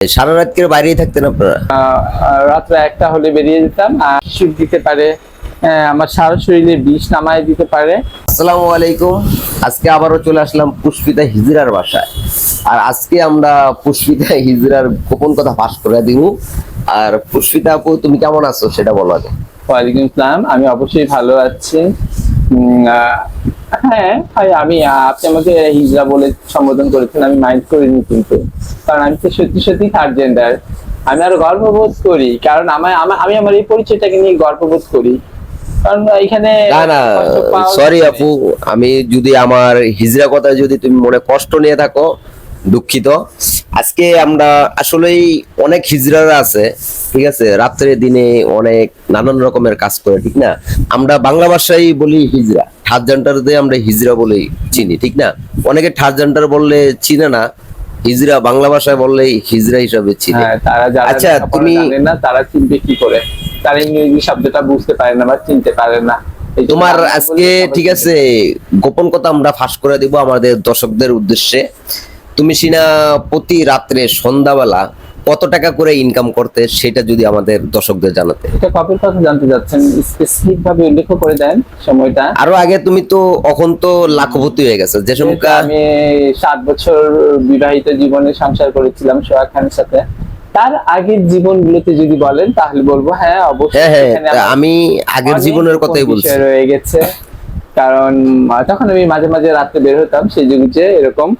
সারা রাত করে বাইরেই থাকতেন আপনারা? রাত্রে একটা হলে বেরিয়ে যেতাম আর শীত দিতে পারে, আমার সারা শরীরে বিষ নামায় দিতে পারে। আসসালামু আলাইকুম। আজকে আবারও চলে আসলাম পুষ্পিতা হিজরার বাসায়। আর আজকে আমরা পুষ্পিতা হিজরার গোপন কথা ফাঁস করে দিব। আর পুষ্পিতা আপু, তুমি কেমন আছো সেটা বলো আগে। ওয়ালাইকুম আসসালাম, আমি অবশ্যই ভালো আছি। হ্যাঁ ভাই, আপনি আমাকে হিজড়া বলে সম্বোধন করেছেন, আমি মাইন্ড করিনি কিন্তু, কারণ আমি তো সত্যি সত্যি থার্ড জেন্ডার। আমি আরো গর্ববোধ করি, কারণ আমি আমার এই পরিচয়টাকে নিয়ে গর্ববোধ করি, কারণ এখানে না না, সরি আপু, আমি যদি আমার হিজরা কথা যদি তুমি মনে কষ্ট নিয়ে থাকো, দুঃখিত। আজকে আমরা আসলেই অনেক হিজড়ারা আছে, ঠিক আছে, রাত্রে দিনে অনেক নানান রকমের কাজ করে, ঠিক না? আমরা বাংলা ভাষায় বলি হিজড়া, থার্ড জেন্ডার দিয়ে আমরা হিজড়া বলেই চিনি, ঠিক না? অনেকে থার্ড জেন্ডার বললে চিনে না, হিজড়া বাংলা ভাষায় বললেই হিজড়া হিসাবে চিনে। তারা যারা আচ্ছা, তুমি জানে না তারা চিনবে কি করে? তারা ইংরেজি শব্দটা বুঝতে পারে না বা চিনতে পারে না। তোমার আজকে ঠিক আছে গোপন কথা আমরা ফাঁস করে দিব আমাদের দর্শকদের উদ্দেশ্যে। তুমি সিনা প্রতি রাত্রে সন্ধ্যাবেলা কত টাকা করে ইনকাম করতে, সেটা যদি আমাদের দর্শকদের জানাতে। এটা কবের কথা জানতে যাচ্ছেন? স্পেসিফিক ভাবে উল্লেখ করে দেন সময়টা। আরো আগে তুমি তো এখন তো লাখপতি হয়ে গেছে, যে সময় আমি 7 বছর বিবাহিত জীবনে সংসার করেছিলাম সোহাগ খানের সাথে। তার আগের জীবনগুলোতে যদি বলেন তাহলে বলবো হ্যাঁ অবশ্যই। হ্যাঁ, আমি আগের জীবনের কথাই বলছি। রয়ে গেছে, কারণ তখন আমি মাঝে মাঝে রাতে বের হতাম সেই যুগে, এরকম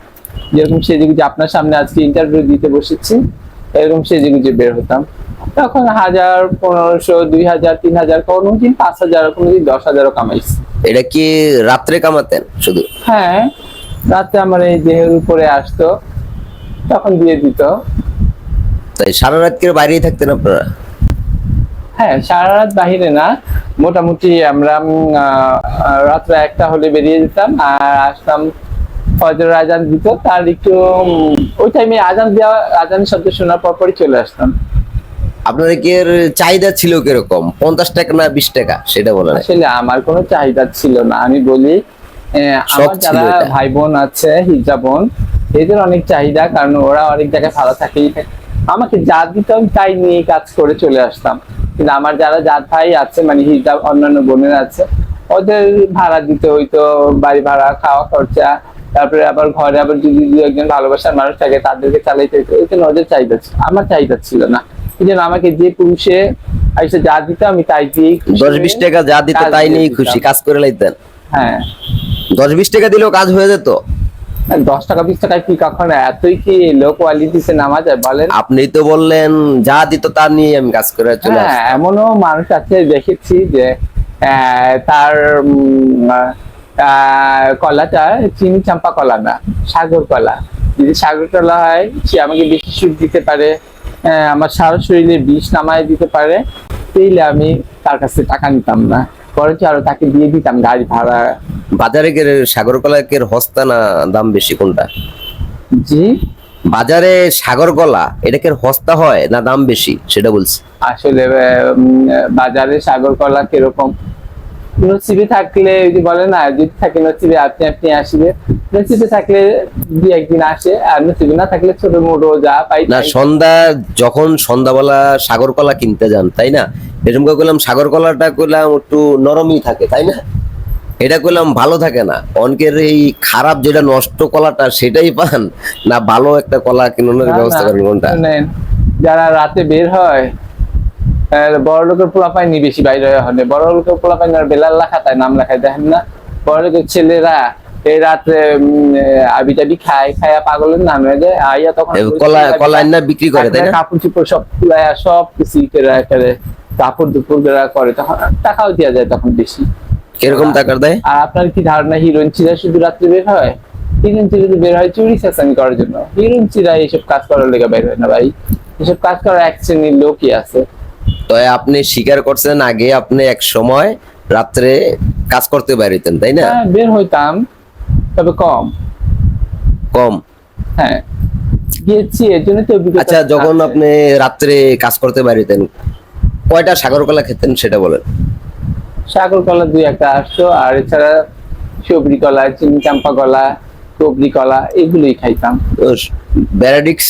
যেরকম সেই যুগে আপনার সামনে আজকে ইন্টারভিউ দিতে বসেছি, এরকম সেই যুগে বের হতাম। তখন 1000, 1500, 2000, 3000, কোনোদিন 5000, কোনোদিন 10,000ও কামাইছি। এটা কি রাত্রে কামাতেন শুধু? হ্যাঁ, রাতে আমার এই দেহের উপরে আসতো, তখন দিয়ে দিত। তাই সারা রাত করে বাইরেই থাকতেন আপনারা? হ্যাঁ, সারা রাত বাহিরে না, মোটামুটি আমরা রাত্রে একটা হলে বেরিয়ে যেতাম আর আসতাম ফজরের আজান দিত, তার একটু ওই টাইমে আজান শব্দ শোনার পরপরই চলে আসতাম। আপনাদের কি এর চাহিদা ছিল কিরকম? 50 টাকা না 20 টাকা সেটা বলেন। আসলে আমার কোনো চাহিদা ছিল না, আমি বলি আমার যারা ভাই বোন আছে, হিজড়া বোন, এদের অনেক চাহিদা, কারণ ওরা অনেক জায়গায় ভালো থাকেই থাকে। আমাকে যা দিত আমি তাই নিয়ে কাজ করে চলে আসতাম। কিন্তু আমার যারা জাত ভাই আছে, মানে হিজড়া অন্যান্য বোনের আছে, ওদের ভাড়া দিতে হইতো, বাড়ি ভাড়া, খাওয়া খরচা, তারপরে আবার ঘরে আবার যদি একজন ভালোবাসার মানুষ থাকে তাদেরকে চালাইতে হইতো। এই জন্য ওদের চাহিদা ছিল, আমার চাহিদা ছিল না। এই জন্য আমাকে যে পুরুষে এসে যা দিত আমি তাই দিয়ে 10-20 টাকা যা দিত তাই নিয়ে খুশি কাজ করে লাইতেন? হ্যাঁ, 10-20 টাকা দিলেও কাজ হয়ে যেত? 10 টাকা 20 টাকায় কি কখনো এতই কি লো কোয়ালিটিতে নামা যায় বলেন? আপনি তো বললেন যা দিত তা নিয়ে আমি কাজ করে চলে আসতাম। হ্যাঁ, এমনও মানুষ আছে দেখেছি যে তার কলাটা চিনি চাম্পা কলা না, সাগর কলা। যদি সাগর কলা হয়, সে আমাকে বেশি সুদ দিতে পারে, আমার সারা শরীরে বিষ নামায় দিতে পারে, তাইলে আমি তার কাছে টাকা নিতাম না, বরঞ্চ আরো তাকে দিয়ে দিতাম গাড়ি ভাড়া। বাজারে কে সাগর কলা কে হস্তা না দাম বেশি কোনটা? জি, বাজারে সাগর কলা এটা কে হস্তা হয় না দাম বেশি সেটা বলছি। আসলে বাজারে সাগর কলা কিরকম, নসিবে থাকলে ওই যে বলে না, যদি থাকে নসিবে আপনি আপনি আসবে, নসিবে থাকলে 2-1 দিন আসে, আর নসিবে না থাকলে ছোট মোটো যা পাই না। যখন সন্ধ্যাবেলা সাগর কলা কিনতে যান, তাই না, এরকম করে করলাম সাগর কলাটা করলাম একটু নরমই থাকে, তাই না? এটা করলাম ভালো থাকে না, অনেকের এই খারাপ যেটা নষ্ট কলাটা সেটাই পান না, ভালো একটা কলা কিনানোর ব্যবস্থা করেন কোনটা? যারা রাতে বের হয়, বড় লোকের পোলাপাই নি বেশি বাইরে হয়, বড় লোকের পোলাপাই আর বেলাল লেখায় নাম লেখায়, দেখেন না? বড় লোকের ছেলেরা এই রাত্রে আবি টাবি খায়া পাগলের নাম হয়ে যায়, আইয়া তখন কলা না বিক্রি করে, তাই না? কাপড় চোপড় সব তুলায়া সব কিছু করে কাপড় দুপুর বেড়া করে, তখন টাকাও দেওয়া যায় তখন বেশি। কিরকম টাকা দেয়? আর আপনার কি ধারণা হিরোইন চিরা শুধু রাত্রে বের হয়? হিরোইন চিরা বের হয় চুরি চাচানি করার জন্য, হিরোইন চিরা এইসব কাজ করার লেগে বের হয় না ভাই, এসব কাজ করার এক শ্রেণীর লোকই আছে। তো আপনি স্বীকার করছেন আগে আপনি এক সময় রাত্রে কাজ করতে বেরোতেন, তাই না? হ্যাঁ, বের হইতাম, তবে কম। হ্যাঁ, গিয়েছি এর জন্য তো। আচ্ছা, যখন আপনি রাত্রে কাজ করতে বেরোতেন কয়টা সাগর কলা খেতেন সেটা বলেন। সাগর কলা 2-1টা আসতো, আর এছাড়া সবরি কলা, চিনি চাম্পা কলা, কবরি কলা, এগুলোই খাইতাম। ভ্যারাইটিস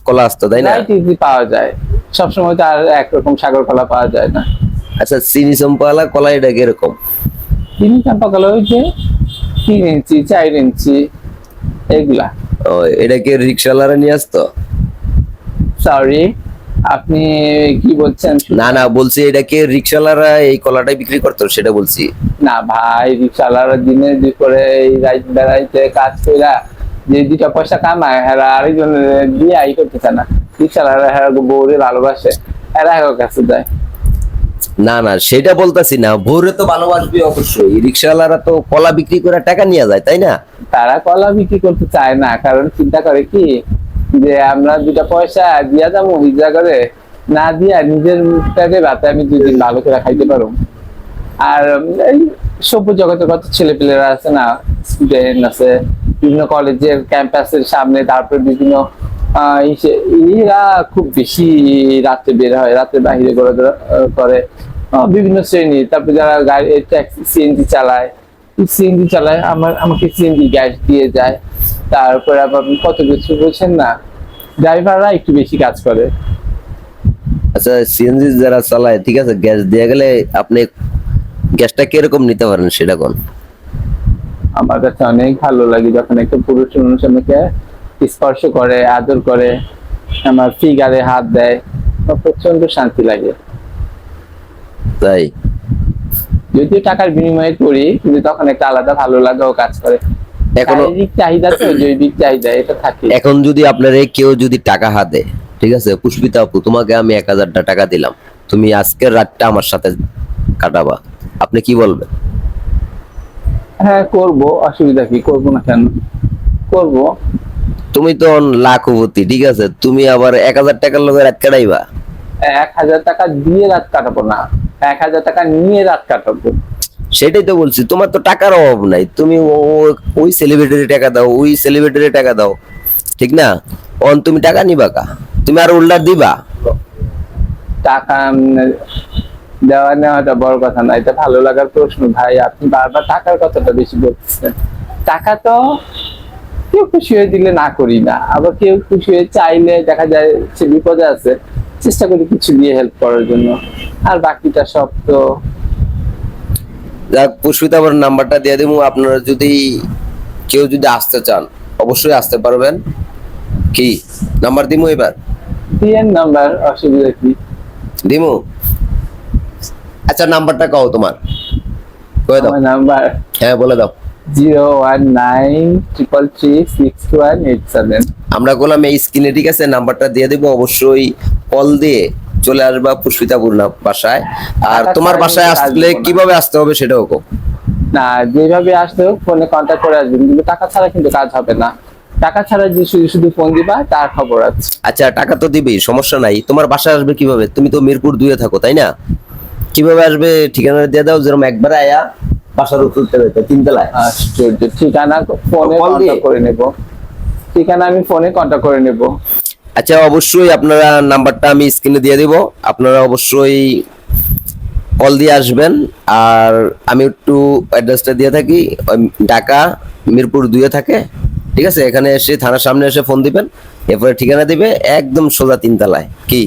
কলা আসতো, তাই না? রাইট ইজি পাওয়া যায়, সবসময় তো আর একরকম সাগর কলা পাওয়া যায় না। আচ্ছা, চিনি চম্পাওয়ালা কলা এটা কিরকম? চিনি চাম্পা কলা ওই যে 3 ইঞ্চি 4 ইঞ্চি এগুলা। ও, এটা কি রিক্সাওয়ালারা নিয়ে আসতো? সরি, আপনি কি বলছেন? না না, বলছি এটা কি রিক্সাওয়ালারা এই কলাটাই বিক্রি করতো সেটা বলছি। না ভাই, রিক্সাওয়ালারা দিনে দুপুরে এই রাত বেড়াইতে কাজ কইরা যে 2টা পয়সা কামায়, এরা আরেকজনের দিয়ে আই করতেছে না। রিক্সাওয়ালারা এরা বউরে ভালোবাসে, এরা এর কাছে যায়। না না, সেটা বলতাছি না, ভোরে তো ভালোবাসবে অবশ্যই, রিক্সাওয়ালারা তো কলা বিক্রি করে টাকা নিয়ে যায়, তাই না? তারা কলা বিক্রি করতে চায় না, কারণ চিন্তা করে কি যে আমরা 2টা পয়সা দিয়া যাবো হিজা করে, না দিয়া নিজের মুখটাকে রাতে আমি 2 দিন ভালো করে খাইতে পারবো। আর এই সভ্য জগতের কত ছেলেপেলেরা আছে না, স্টুডেন্ট আছে বিভিন্ন কলেজের ক্যাম্পাসের সামনে, তারপর বিভিন্ন এরা খুব বেশি রাতে বের হয়, রাতে বাহিরে ঘোরাঘুরা করে, বিভিন্ন শ্রেণী। তারপর যারা গাড়ি ট্যাক্সি সিএনজি চালায় আমাকে সিএনজি গ্যাস দিয়ে যায়। তারপরে আবার কত কিছু বলছেন না, ড্রাইভাররা একটু বেশি কাজ করে। আচ্ছা, সিএনজি যারা চালায়, ঠিক আছে, গ্যাস দিয়ে গেলে আপনি গ্যাসটা কিরকম নিতে পারেন সেটা কোন? আমার কাছে অনেক ভালো লাগে যখন একটা পুরুষ মানুষ আমাকে স্পর্শ করে, আদর করে, আমার ফিগারে হাত দেয়, আমার প্রচন্ড শান্তি লাগে। তাই? যদিও টাকার বিনিময়ে করি, কিন্তু তখন একটা আলাদা ভালো লাগাও কাজ করে। এখনো শারীরিক চাহিদা তো জৈবিক চাহিদা, এটা থাকে। এখন যদি আপনার কেউ যদি টাকা হাতে, ঠিক আছে, পুষ্পিতা আপু, তোমাকে আমি 1000 টাকা দিলাম, তুমি আজকের রাতটা আমার সাথে কাটাবা, আপনি কি বলবেন? হ্যাঁ করব, অসুবিধা কি, করব না কেন, করব। তুমি তো লাখপতি, ঠিক আছে, তুমি আবার 1000 টাকার লোকের রাত কাটাইবা? 1000 টাকা দিয়ে রাত কাটাবো না, 1000 টাকা নিয়ে রাত কাটাবো। সেটাই তো বলছি, তোমার তো টাকার অভাব নাই, তুমি ওই সেলিব্রিটির টাকা দাও, ওই সেলিব্রিটির টাকা দাও, ঠিক না? তুমি টাকা নিবা কা? তুমি আর উল্টা দিবা? টাকা দেওয়া নেওয়াটা বড় কথা না, এটা ভালো লাগার প্রশ্ন। ভাই আপনি বারবার টাকার কথাটা বেশি বলতেছেন। টাকা তো কেউ খুশি হয়ে দিলে না করি না, আবার কেউ খুশি হয়ে চাইলে দেখা যায় সে বিপদে আছে, চেষ্টা করি কিছু দিয়ে হেল্প করার জন্য, আর বাকিটা সব তো। যাক, পুষ্পিতা আবার নাম্বারটা দিয়ে দেবো, আপনারা যদি কেউ যদি আসতে চান অবশ্যই আসতে পারবেন। কি নাম্বার দিমু এবার? দিয়েন নাম্বার, অসুবিধা কি? দিমু? আচ্ছা, নাম্বারটা কও তোমার, কয়ে দাও। আমার নাম্বার হ্যাঁ, বলে দাও। 019336187। আমরা বললাম এই স্ক্রিনে, ঠিক আছে, নাম্বারটা দিয়ে দেবো, অবশ্যই কল দিয়ে চলে আসবা পুষ্পিতাপুর বাসায়। আর তোমার বাসায় আসলে কিভাবে আসতে হবে সেটাও কও। না, যেভাবে আসতে হোক ফোনে কন্ট্যাক্ট করে আসবেন, কিন্তু টাকা ছাড়া কিন্তু কাজ হবে না। টাকা ছাড়া যে শুধু শুধু ফোন দিবা তার খবর আছে। আচ্ছা, টাকা তো দিবেই, সমস্যা নাই। তোমার বাসায় আসবে কিভাবে? তুমি তো মিরপুর 2-এ থাকো, তাই না? কিভাবে আসবে ঠিকানা দিয়ে দাও, যেরকম একবারে আয়া বাসার উপর 3 তলায়। আশ্চর্য, ঠিকানা ফোনে কন্ট্যাক্ট করে নেব, ঠিকানা আমি ফোনে কন্ট্যাক্ট করে নেব। আচ্ছা, অবশ্যই আপনারা নাম্বারটা আমি স্ক্রিনে দিয়ে দেব, আপনারা অবশ্যই কল দিয়ে আসবেন। আর আমি একটু অ্যাড্রেসটা দিয়ে থাকি, ঢাকা মিরপুর 2-এ থাকে, ঠিক আছে? এখানে এসে থানার সামনে এসে ফোন দিবেন, এরপরে ঠিকানা দিবে, একদম সোজা 3 তলায়। কি?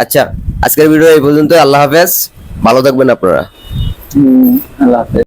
আচ্ছা, আজকের ভিডিও এই পর্যন্ত। আল্লাহ হাফেজ, ভালো থাকবেন আপনারা। আল্লাহ হাফেজ।